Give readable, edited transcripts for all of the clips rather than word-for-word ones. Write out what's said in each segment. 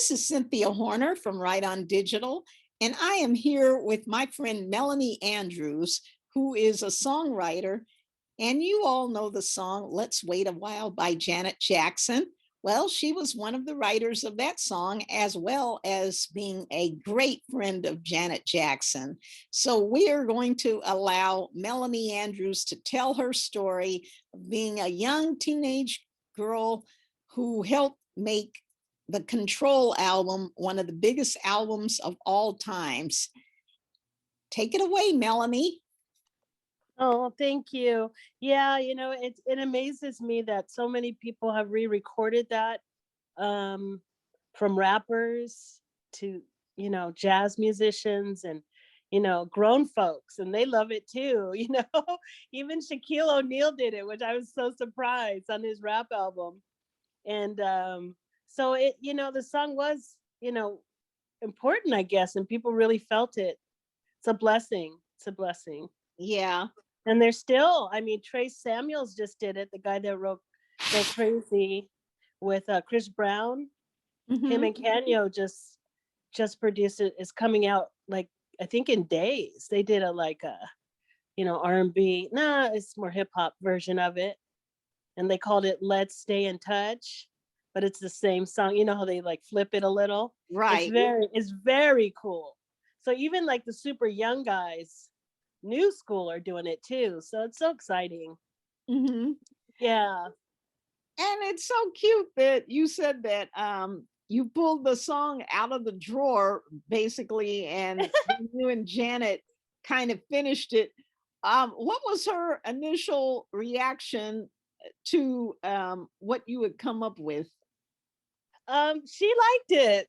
This is Cynthia Horner from Right On Digital, and I am here with my friend Melanie Andrews, who is a songwriter. And you all know the song Let's Wait a While by Janet Jackson. Well, she was one of the writers of that song, as well as being a great friend of Janet Jackson. So we are going to allow Melanie Andrews to tell her story of being a young teenage girl who helped make the Control album one of the biggest albums of all times. Take it away, Melanie. Oh, thank you. Yeah, it amazes me that so many people have re-recorded that, um, from rappers to, jazz musicians and, grown folks, and they love it too. Even Shaquille O'Neal did it, which I was so surprised on his rap album. And so the song was, important, I guess, and people really felt it. It's a blessing. It's a blessing. Yeah. And they're still, Trace Samuels just did it, the guy that wrote Go Crazy with Chris Brown. Him and Canyo just produced it. It's coming out, like, I think in days. They did a R&B. Nah, it's more hip hop version of it. And they called it Let's Stay in Touch. But it's the same song. You know how they like flip it a little? Right. It's very cool. So even like the super young guys, new school, are doing it too. So it's so exciting. Yeah. And it's so cute that you said that you pulled the song out of the drawer, basically, and you and Janet kind of finished it. What was her initial reaction to what you had come up with? She liked it.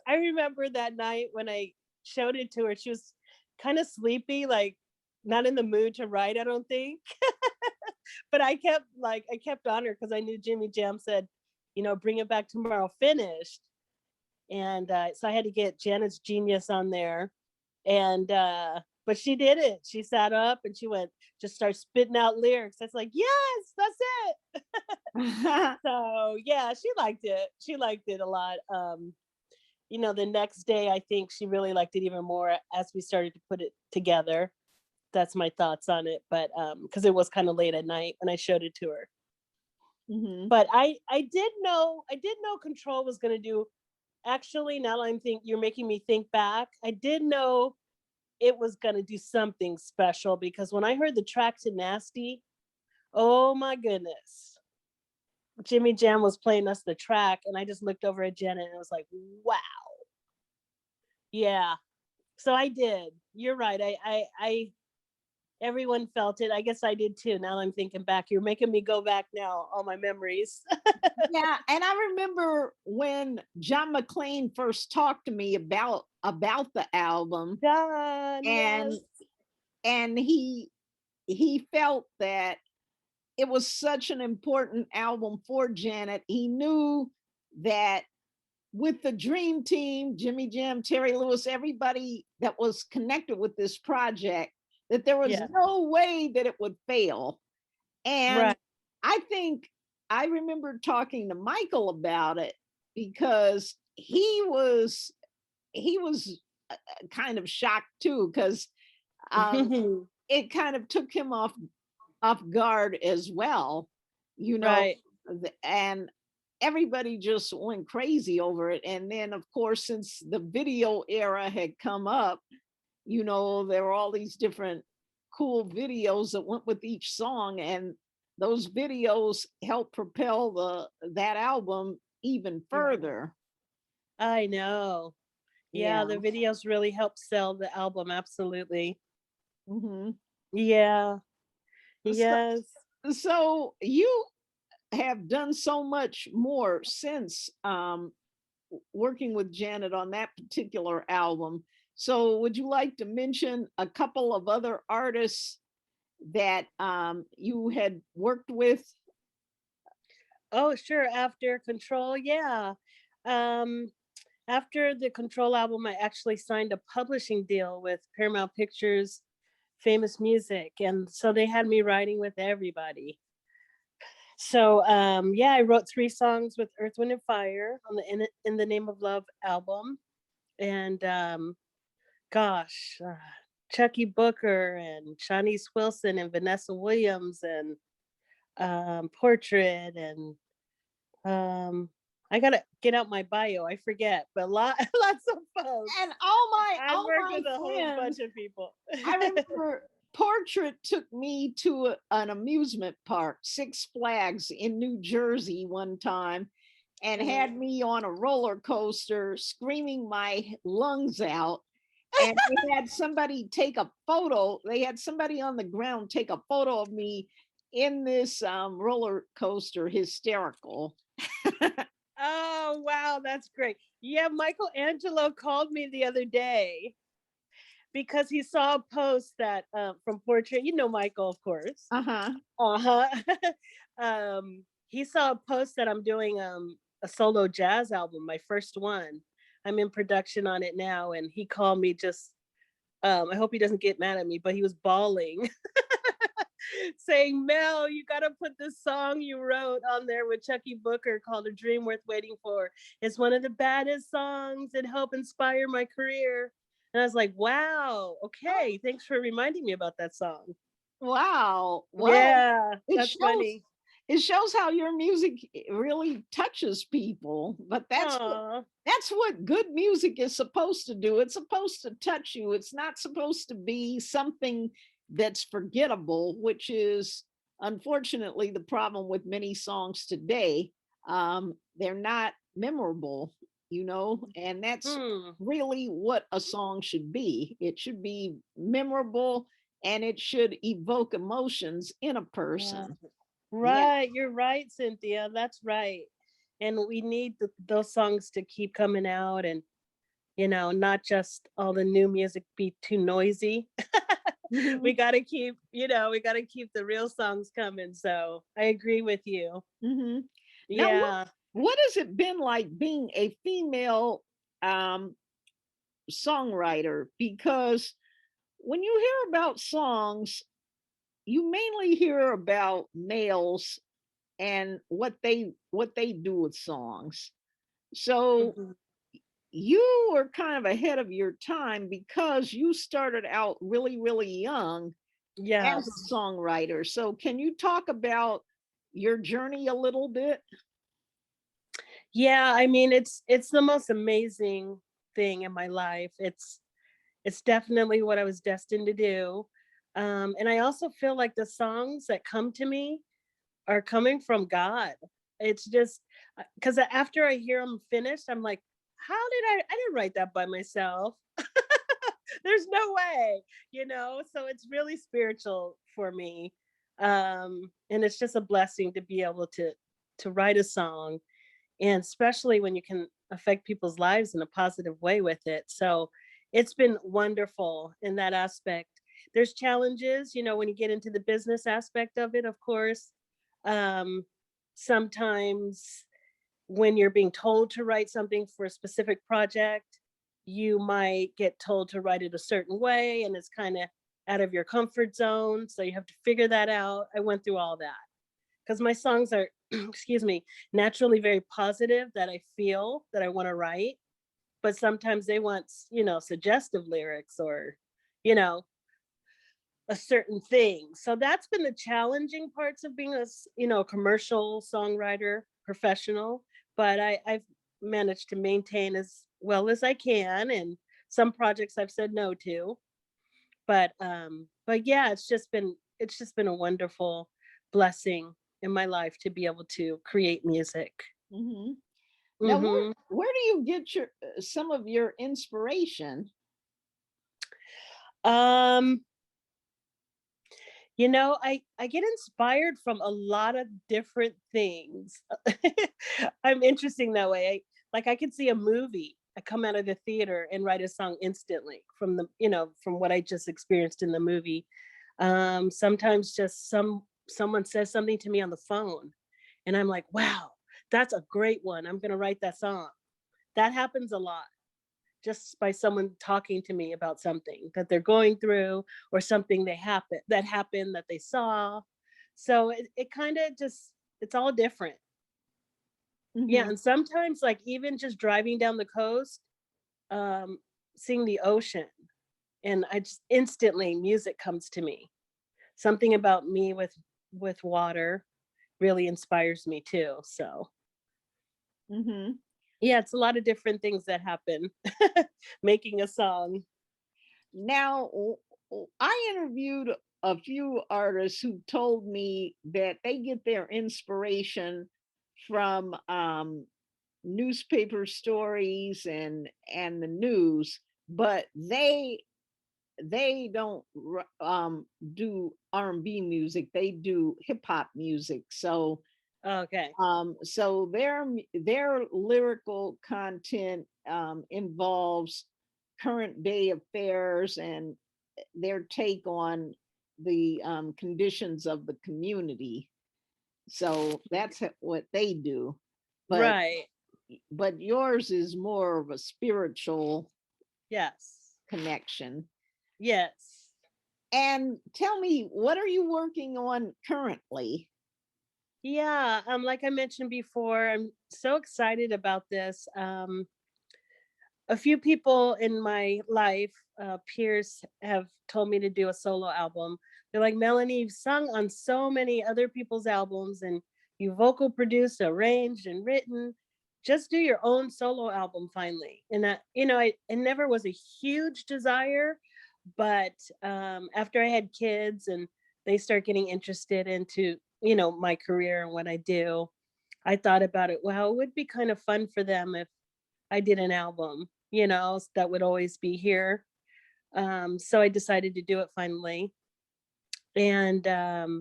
I remember that night when I showed it to her, she was kind of sleepy, like not in the mood to write, I don't think. But I kept on her because I knew Jimmy Jam said, bring it back tomorrow finished. And so I had to get Janet's genius on there. And but she did it. She sat up and she just started spitting out lyrics. That's like, yes, that's it. So yeah, she liked it. She liked it a lot. The next day, I think she really liked it even more as we started to put it together. That's my thoughts on it. But because it was kind of late at night when I showed it to her. But I did know Control was going to do. Actually, now you're making me think back. I did know it was going to do something special, because when I heard the track to Nasty, oh my goodness, Jimmy Jam was playing us the track, and I just looked over at Jenna and I was like, wow. Yeah. So I did. You're right. I everyone felt it. I guess I did too. Now I'm thinking back. You're making me go back now, all my memories. Yeah, and I remember when John McClane first talked to me about the album. John, and yes. and he felt that it was such an important album for Janet. He knew that with the dream team, Jimmy Jam, Terry Lewis, everybody that was connected with this project, that there was no way that it would fail. And I think I remember talking to Michael about it, because he was kind of shocked too, because it kind of took him off guard as well, Right. and everybody just went crazy over it. And then, of course, since the video era had come up, there were all these different cool videos that went with each song, and those videos helped propel that album even further. I know. Yeah, the videos really help sell the album. Absolutely. Yeah. Yes. So you have done so much more since working with Janet on that particular album. So would you like to mention a couple of other artists that you had worked with? Oh, sure. After Control, yeah. After the Control album, I actually signed a publishing deal with Paramount Pictures Famous Music. And so they had me writing with everybody. So yeah, I wrote 3 songs with Earth, Wind and Fire on the In the Name of Love album. And gosh, Chucky Booker and Shanice Wilson and Vanessa Williams and Portrait and um I gotta get out my bio. I forget, but lots of folks. And all my I've all worked my with a whole bunch friends, of people. I remember Portrait took me to an amusement park, Six Flags in New Jersey one time, and Mhm. had me on a roller coaster screaming my lungs out. And they had somebody take a photo. They had somebody on the ground take a photo of me in this roller coaster, hysterical. Oh wow, that's great. Yeah, Michael Angelo called me the other day because he saw a post that from Portrait. You know Michael, of course. Uh-huh. Uh-huh. He saw a post that I'm doing a solo jazz album, my first one. I'm in production on it now, and he called me just I hope he doesn't get mad at me, but he was bawling, saying, Mel, you gotta put this song you wrote on there with Chucky Booker called A Dream Worth Waiting For. It's one of the baddest songs and helped inspire my career. And I was like, wow, okay, thanks for reminding me about that song. Wow. Well, Yeah, it that's shows funny. it shows how your music really touches people, but Aw. that's what good music is supposed to do. It's supposed to touch you. It's not supposed to be something that's forgettable, which is unfortunately the problem with many songs today. They're not memorable, and that's Hmm. really what a song should be. It should be memorable and it should evoke emotions in a Yeah. person. Yeah. Right. You're right, Cynthia. That's right. And we need those songs to keep coming out and, not just all the new music be too noisy. We Mhm. got to keep, we got to keep the real songs coming. So I agree with you. Mhm. Now, Yeah. what has it been like being a female um, songwriter? Because when you hear about songs, you mainly hear about males and what they do with songs. So Mhm. you were kind of ahead of your time because you started out really, really young as Yes. a songwriter. So can you talk about your journey a little bit? Yeah. I mean, it's the most amazing thing in my life. It's definitely what I was destined to do. And I also feel like the songs that come to me are coming from God. It's just because after I hear them finished, I'm like, how did I didn't write that by myself. There's no way, So it's really spiritual for me. And it's just a blessing to be able to write a song, and especially when you can affect people's lives in a positive way with it. So it's been wonderful in that aspect. There's challenges, when you get into the business aspect of it, of course. Um, Sometimes when you're being told to write something for a specific project, you might get told to write it a certain way, and it's kind of out of your comfort zone. So you have to figure that out. I went through all that because my songs are, excuse me, naturally very positive, that I feel that I want to write. But sometimes they want, suggestive lyrics or, you know, a certain thing. So that's been the challenging parts of being a commercial songwriter professional. But I've managed to maintain as well as I can. And some projects I've said no to. But yeah, it's just been a wonderful blessing in my life to be able to create music. Mhm. Now, Hmm. where do you get your some of your inspiration? Um, I get inspired from a lot of different things. I'm interesting that way. I could see a movie. I come out of the theater and write a song instantly from what I just experienced in the movie. Sometimes just someone says something to me on the phone, and I'm like, wow, that's a great one. I'm gonna write that song. That happens a lot, just by someone talking to me about something that they're going through, or something that happened that they saw. So it kind of just It's all different. Yeah, Mhm. and sometimes like even just driving down the coast, um, seeing the ocean, and I just instantly music comes to me. Something about me with water really inspires me too. So Mhm. yeah, it's a lot of different things that happen making a song. Now, I interviewed a few artists who told me that they get their inspiration from newspaper stories and the news, but they don't do R&B music. They do hip hop music. So Okay. so their lyrical content involves current day affairs and their take on the conditions of the community. So that's what they do. But Right. yours is more of a spiritual Yes. connection. Yes. And tell me, what are you working on currently? Yeah, like I mentioned before, I'm so excited about this. A few people in my life, peers, have told me to do a solo album. They're like, Melanie, you've sung on so many other people's albums and you vocal produced, arranged, and written. Just do your own solo album finally. And it never was a huge desire, but after I had kids and they start getting interested into, my career and what I do, I thought about it. Well, it would be kind of fun for them if I did an album, that would always be here. So I decided to do it finally. And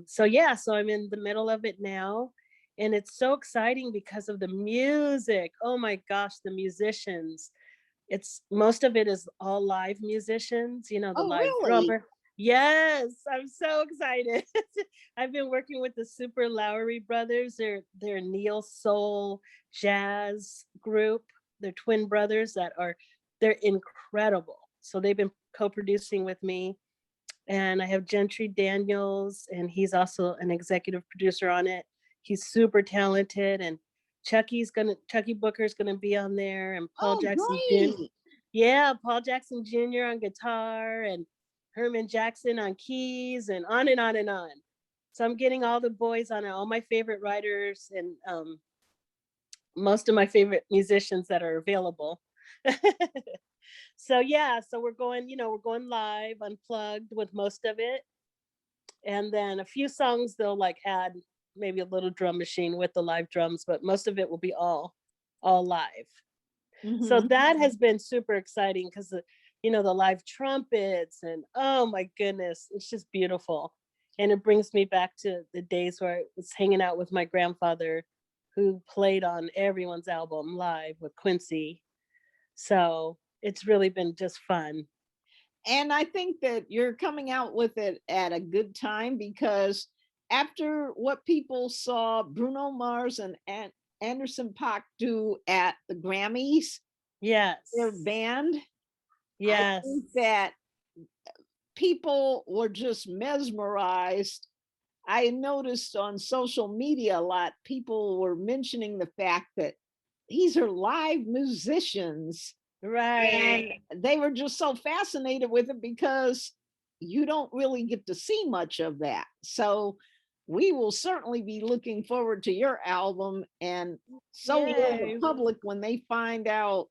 so, yeah, so I'm in the middle of it now. And it's so exciting because of the music. Oh my gosh, the musicians. It's most of it is all live musicians, the Oh, live really? drummer. Yes, I'm so excited. I've been working with the Super Lowry brothers. They're a neo soul jazz group. They're twin brothers they're incredible. So they've been co-producing with me. And I have Gentry Daniels, and he's also an executive producer on it. He's super talented, and Chucky Booker's gonna be on there, and Paul Oh, Jackson Jr. great. Yeah, Paul Jackson Jr. on guitar, and Herman Jackson on keys, and on and on and on. So I'm getting all the boys on it, all my favorite writers, and most of my favorite musicians that are available. So yeah, so we're going live, unplugged with most of it, and then a few songs they'll like add maybe a little drum machine with the live drums, but most of it will be all live. So Mhm. that has been super exciting because the live trumpets, and oh my goodness, it's just beautiful. And it brings me back to the days where I was hanging out with my grandfather who played on everyone's album live with Quincy. So it's really been just fun. And I think that you're coming out with it at a good time because after what people saw Bruno Mars and Anderson Paak do at the Grammys, their Yes. band, I Yes. think that people were just mesmerized. I noticed on social media a lot, people were mentioning the fact that these are live musicians. Right. And they were just so fascinated with it because you don't really get to see much of that. So we will certainly be looking forward to your album, and so will the Yay. public when they find out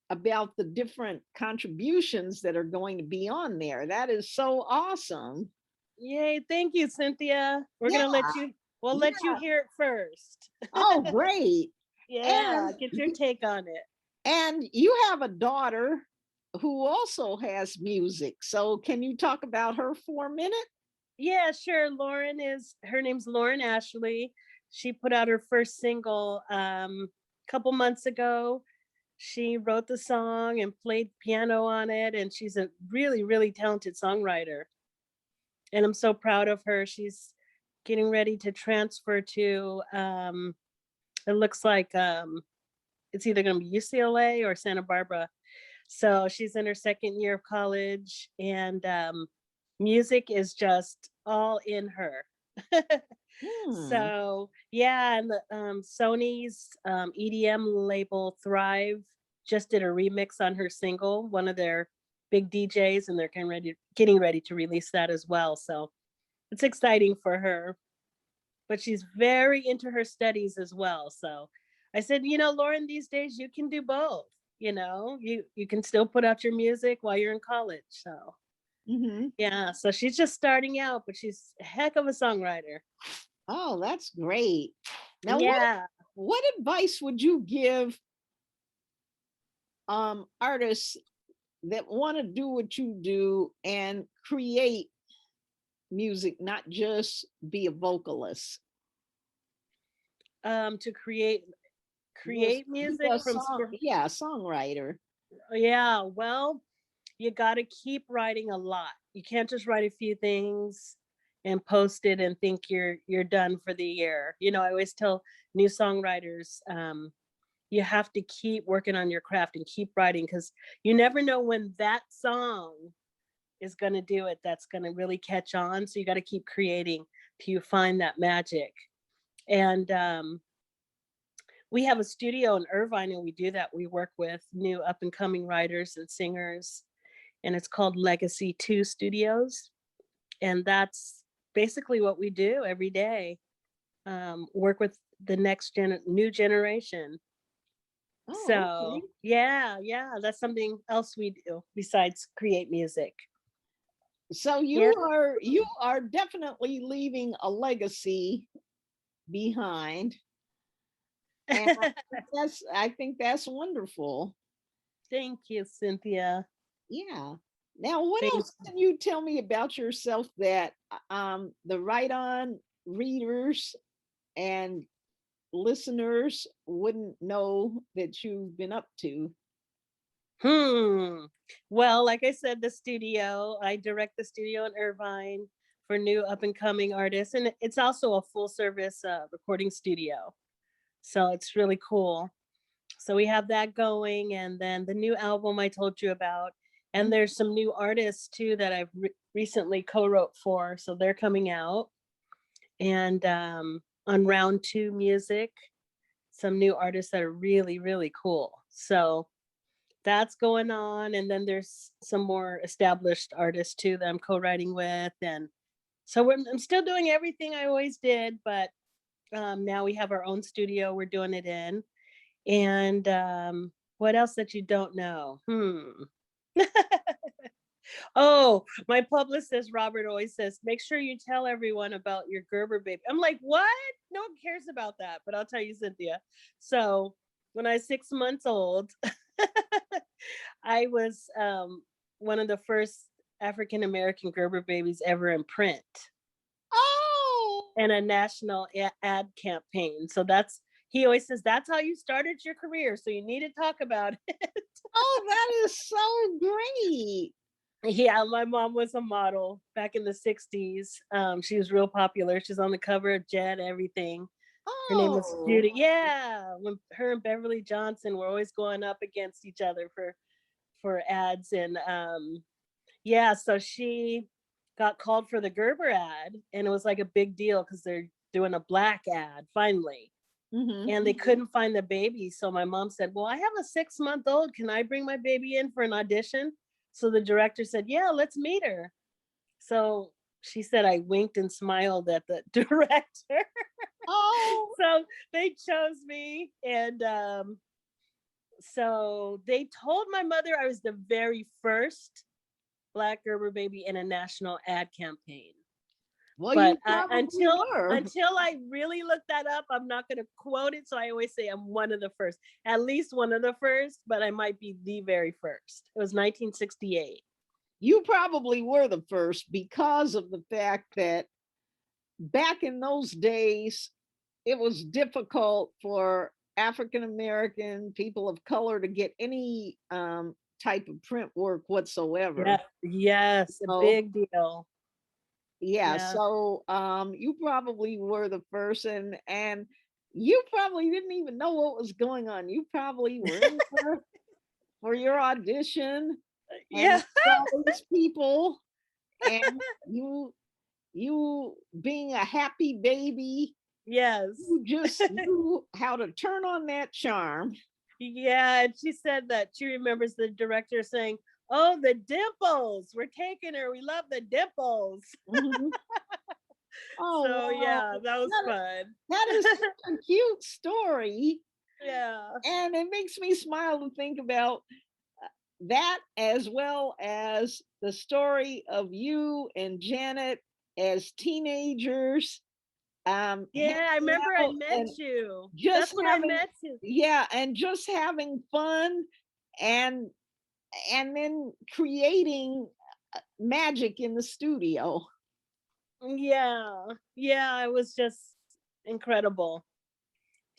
about the different contributions that are going to be on there. That is so awesome. Yay. Thank you, Cynthia. Yeah, We'll let you yeah. hear it first. Oh, great. Yeah, And get your take on it. you have a daughter who also has music. So can you talk about her for a minute? Yeah, sure. Her name's Lauren Ashley. She put out her first single a couple months ago. She wrote the song and played piano on it, and she's a really, really talented songwriter. And I'm so proud of her. She's getting ready to transfer to it looks like it's either going to be UCLA or Santa Barbara. So she's in her second year of college, and music is just all in her. Hmm. So yeah, and the Sony's EDM label Thrive just did a remix on her single, one of their big DJs, and they're getting ready to release that as well. So it's exciting for her. But she's very into her studies as well. So I said, Lauren, these days you can do both. You can still put out your music while you're in college. So Hmm. yeah, so she's just starting out, but she's a heck of a songwriter. Oh, that's great. Now, Yeah. what advice would you give artists that want to do what you do and create music, not just be a vocalist? To create Just create be music a from song, yeah, songwriter. yeah, well, you got to keep writing a lot. You can't just write a few things and post it and think you're done for the year. I always tell new songwriters, you have to keep working on your craft and keep writing, because you never know when that song is going to do it, that's going to really catch on. So you got to keep creating till you find that magic. And we have a studio in Irvine, and we do that. We work with new up and coming writers and singers, and it's called Legacy 2 Studios. And that's basically what we do every day. Work with the new generation. Oh, okay. So yeah, yeah, that's something else we do besides create music. So Yeah. you are definitely leaving a legacy behind, and I think that's wonderful. Thank you, Cynthia. Yeah. Now, what Thank else can you tell me about yourself that the Right On readers and listeners wouldn't know that you've been up to? Well, like I said, the studio, I direct the studio in Irvine for new up and coming artists. And it's also a full service recording studio. So it's really cool. So we have that going. And then the new album I told you about. And Mhm. there's some new artists too that I've recently co wrote for. So they're coming out. And on round two music, some new artists that are really, really cool. So that's going on. And then there's some more established artists too that I'm co-writing with. And so I'm still doing everything I always did, but now we have our own studio we're doing it in. And what else that you don't know? Oh, my publicist Robert always says, make sure you tell everyone about your Gerber baby. I'm like, what? No one cares about that. But I'll tell you, Cynthia. So when I was 6 months old, I was one of the first African American Gerber babies ever in print Oh, and a national ad campaign. So he always says, that's how you started your career. So you need to talk about it. oh, that is so great. Yeah, my mom was a model back in the 60s. She was real popular. She's on the cover of Jet, everything. Her name was Oh, Judy. Yeah, when her and Beverly Johnson were always going up against each other for ads. And yeah, so she got called for the Gerber ad, and it was like a big deal because they're doing a black ad finally. hmm. And they couldn't find the baby. So my mom said, well, I have a 6-month old. Can I bring my baby in for an audition? So the director said, yeah, let's meet her. So she said I winked and smiled at the director. Oh, So they chose me. And so they told my mother I was the very first Black Gerber baby in a national ad campaign. well, But you probably until were. until I really look that up, I'm not going to quote it. So I always say I'm one of the first, at least one of the first, but I might be the very first. It was 1968. You probably were the first because of the fact that back in those days, it was difficult for African American people of color to get any type of print work whatsoever. Yeah. Yes, a So big deal. yeah, Yeah. so you probably were the first, and you probably didn't even know what was going on. You probably were in there for your audition, and Yeah. you saw these people, and you you being a happy baby, Yes. you just knew how to turn on that charm. Yeah, and she said that she remembers the director saying, "Oh, the dimples. We're taking her. We love the dimples." Mhm. Oh, So wow. yeah, that was That, fun. that is such a cute story. Yeah. And it makes me smile to think about that, as well as the story of you and Janet as teenagers, Yeah, I hanging remember I out met and you. That's just when I having, met you. yeah, and just having fun, and then creating magic in the studio. Yeah. Yeah, it was just incredible.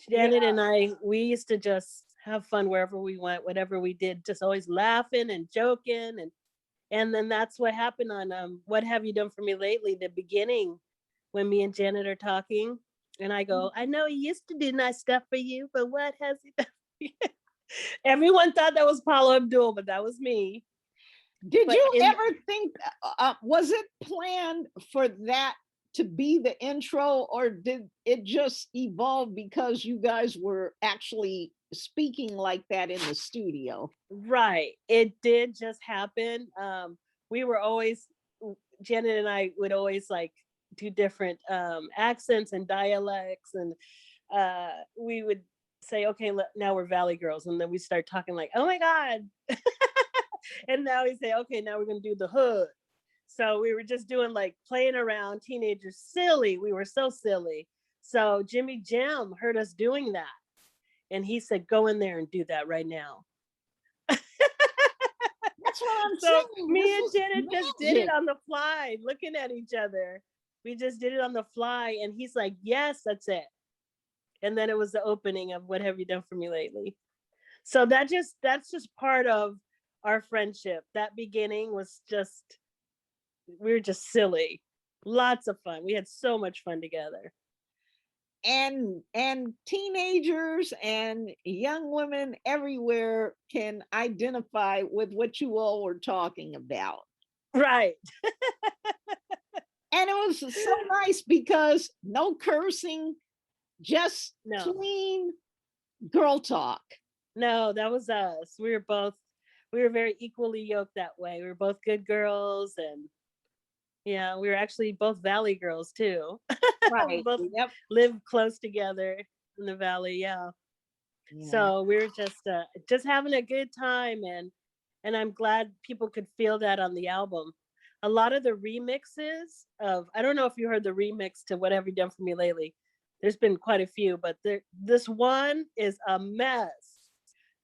Yeah. Janet and I, we used to just have fun wherever we went, whatever we did, just always laughing and joking, and then that's what happened on What Have You Done For Me Lately, the beginning, when me and Janet are talking, and I go, I know he used to do nice stuff for you, but what has he done for you? Everyone thought that was Paula Abdul, but that was me. Did But you in ever think, was it planned for that to be the intro, or did it just evolve because you guys were actually speaking like that in the studio? Right, it did just happen. We were always Janet and I would always like do different accents and dialects, and we would say, okay, now we're Valley Girls, and then we start talking like, oh my god, and now we say, okay, now we're gonna do the hood. So we were just doing like playing around, teenagers, silly. We were so silly. So Jimmy Jam heard us doing that, and he said, go in there and do that right now. That's what I'm So saying. me This and is Janet just did it magic. on the fly, looking at each other. We just did it on the fly, and he's like, yes, that's it. And then it was the opening of What Have You Done For Me Lately? So that's just part of our friendship. That beginning was just, we were just silly. Lots of fun. We had so much fun together. And teenagers and young women everywhere can identify with what you all were talking about. Right. And it was so nice because no cursing, just No. clean girl talk. No, that was us. We were very equally yoked that way. We were both good girls, and yeah, we were actually both Valley girls too. We Right. both Yep. lived close together in the valley, yeah. Yeah. So we were just having a good time, and I'm glad people could feel that on the album. A lot of the remixes of, I don't know if you heard the remix to What Have You Done For Me Lately. There's been quite a few, but this one is a mess.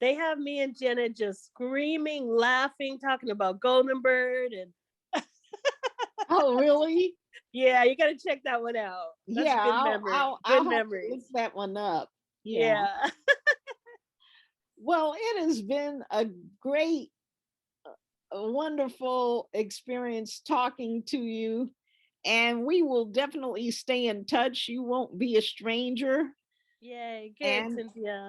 They have me and Jenna just screaming, laughing, talking about Golden Bird, and Oh, really? yeah, you got to check that one out. That's Yeah, good I'll memory, I'll good I'll have to look memories. that one up. Yeah. Yeah. Well, it has been a great, a wonderful experience talking to you, and we will definitely stay in touch. You won't be a stranger. Yay, good, And Cynthia.